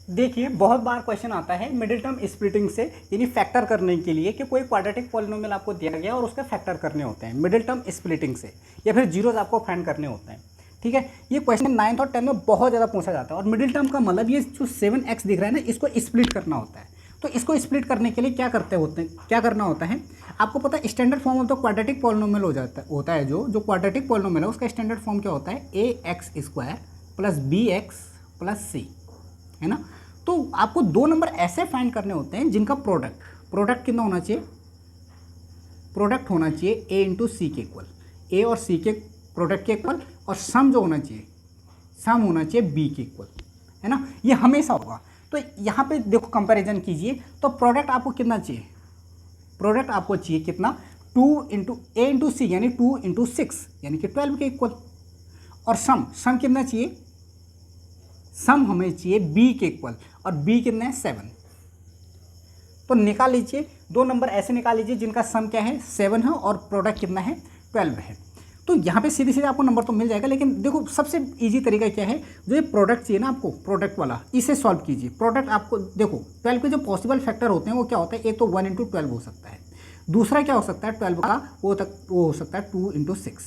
देखिए बहुत बार क्वेश्चन आता है मिडिल टर्म स्प्लिटिंग से, यानी फैक्टर करने के लिए कि कोई क्वाड्रेटिक पॉलिनोमियल आपको दिया गया और उसका फैक्टर करने होते हैं मिडिल टर्म स्प्लिटिंग से, या फिर जीरोज आपको फाइंड करने होते हैं। ठीक है, ये क्वेश्चन 9th और 10th में बहुत ज़्यादा पूछा जाता है। और मिडिल टर्म का मतलब ये जो 7x दिख रहा है ना, इसको स्प्लिट करना होता है। तो इसको स्प्लिट करने के लिए क्या करना होता है, आपको पता है standard form of the quadratic polynomial होता है जो क्वाड्रेटिक पॉलिनोमियल है उसका स्टैंडर्ड फॉर्म क्या होता है, ax² plus bx plus c, है ना। तो आपको दो नंबर ऐसे फाइंड करने होते हैं जिनका प्रोडक्ट कितना होना चाहिए, प्रोडक्ट होना चाहिए a इंटू सी के इक्वल, a और c के प्रोडक्ट के इक्वल, और सम जो होना चाहिए, सम होना चाहिए b के इक्वल, है ना। ये हमेशा होगा। तो यहाँ पे देखो कंपैरिजन कीजिए, तो प्रोडक्ट आपको कितना चाहिए, प्रोडक्ट आपको चाहिए कितना, 2 इंटू a इंटू सी यानी 2 इंटू 6 यानी कि 12 के इक्वल, और सम कितना चाहिए, सम हमें चाहिए b के इक्वल, और b कितना है 7। तो निकाल लीजिए, दो नंबर ऐसे निकाल लीजिए जिनका सम क्या है 7 है और प्रोडक्ट कितना है 12 है। तो यहाँ पे सीधे सीधे आपको नंबर तो मिल जाएगा, लेकिन देखो सबसे इजी तरीका क्या है, जो ये प्रोडक्ट चाहिए ना आपको, प्रोडक्ट वाला, इसे सॉल्व कीजिए। प्रोडक्ट आपको देखो 12 के जो पॉसिबल फैक्टर होते हैं वो क्या होता है, एक तो 1 इंटू 12 हो सकता है, दूसरा क्या हो सकता है 12 का वो हो सकता है 2 इंटू 6,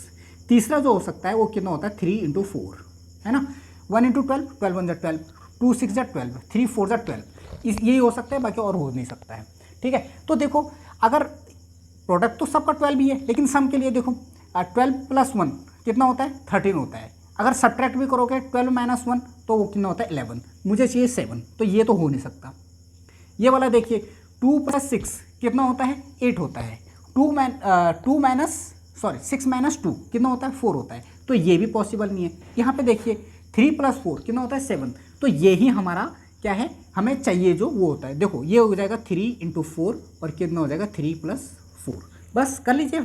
तीसरा जो हो सकता है वो कितना होता है 3 इंटू 4, है ना। 1 इंटू 12, 12 1 12, 2 6 12, 3 4 12, यही हो सकता है, बाकी और हो नहीं सकता है। ठीक है, तो देखो अगर प्रोडक्ट तो सबका 12 ही है, लेकिन सम के लिए देखो 12 प्लस 1 कितना होता है 13 होता है। अगर सब्ट्रैक्ट भी करोगे 12 माइनस 1 तो वो कितना होता है 11, मुझे चाहिए 7, तो ये तो हो नहीं सकता। ये वाला देखिए 2 प्लस 6 कितना होता है 8 होता है, 6 माइनस 2 कितना होता है 4 होता है, तो ये भी पॉसिबल नहीं है। यहाँ पे देखिए 3 प्लस 4 कितना होता है 7, तो ये ही हमारा क्या है, हमें चाहिए जो वो होता है। देखो ये हो जाएगा 3 इंटू 4 और कितना हो जाएगा 3 प्लस 4, बस कर लीजिए।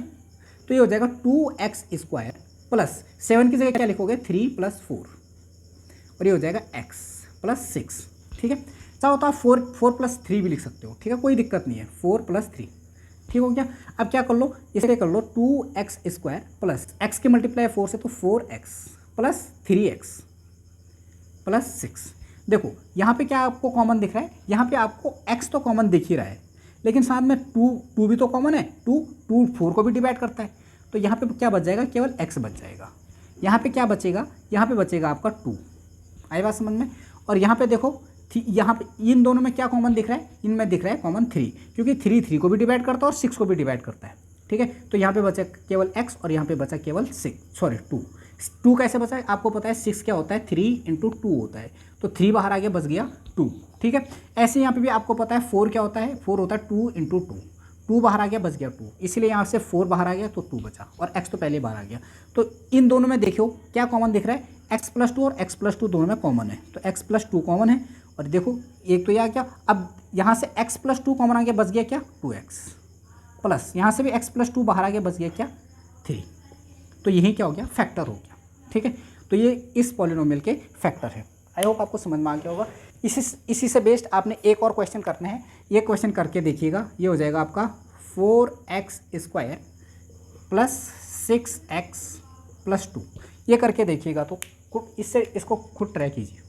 तो ये हो जाएगा 2x² प्लस 7 की जगह क्या लिखोगे 3 प्लस 4, और ये हो जाएगा x प्लस 6। ठीक है, चाहो तो आप 4 प्लस 3 भी लिख सकते हो, ठीक है, कोई दिक्कत नहीं है, 4 प्लस 3, ठीक हो गया। अब क्या कर लो, इसे कर लो 2x² प्लस x के मल्टीप्लाई 4 से, तो 4x प्लस 3x प्लस 6। देखो यहाँ पे क्या आपको कॉमन दिख रहा है, यहाँ पे आपको x तो कॉमन दिख ही रहा है, लेकिन साथ में 2 भी तो कॉमन है, 2 4 को भी डिवाइड करता है, तो यहाँ पे क्या बच जाएगा, केवल x बच जाएगा। यहाँ पे क्या बचेगा, यहाँ पे बचेगा आपका 2, आई बात समझ में। और यहाँ पे देखो यहाँ पे इन दोनों में क्या कॉमन दिख रहा है, इनमें दिख रहा है कॉमन 3, क्योंकि 3 को भी डिवाइड करता है और 6 को भी डिवाइड करता है। ठीक है, तो यहाँ पे बचा केवल x और यहाँ पे बचा केवल 2 कैसे बचा है, आपको पता है 6 क्या होता है 3 इंटू 2 होता है, तो 3 बाहर आ गया, बच गया 2। ठीक है, ऐसे यहाँ पे भी आपको पता है 4 क्या होता है, 4 होता है 2 इंटू 2 बाहर आ गया, बच गया 2, इसलिए यहाँ से 4 बाहर आ गया तो 2 बचा, और x तो पहले बाहर आ गया। तो इन दोनों में देखो क्या कॉमन दिख रहा है, x प्लस 2 और x प्लस 2 दोनों में कॉमन है, तो x प्लस 2 कॉमन है। और देखो एक तो यह क्या, अब यहाँ से x प्लस 2 कॉमन आ गया, बच गया क्या 2x, प्लस यहाँ से भी x प्लस 2 बाहर आ गया, बच गया क्या 3, तो यही क्या हो गया फैक्टर हो गया। ठीक है, तो ये इस पॉलिनोमियल के फैक्टर है। आई होप आपको समझ में आ गया होगा। इसी से बेस्ड आपने एक और क्वेश्चन करना है, ये क्वेश्चन करके देखिएगा, ये हो जाएगा आपका 4x² प्लस 6x प्लस 2, ये करके देखिएगा, तो इससे इसको खुद ट्राई कीजिए।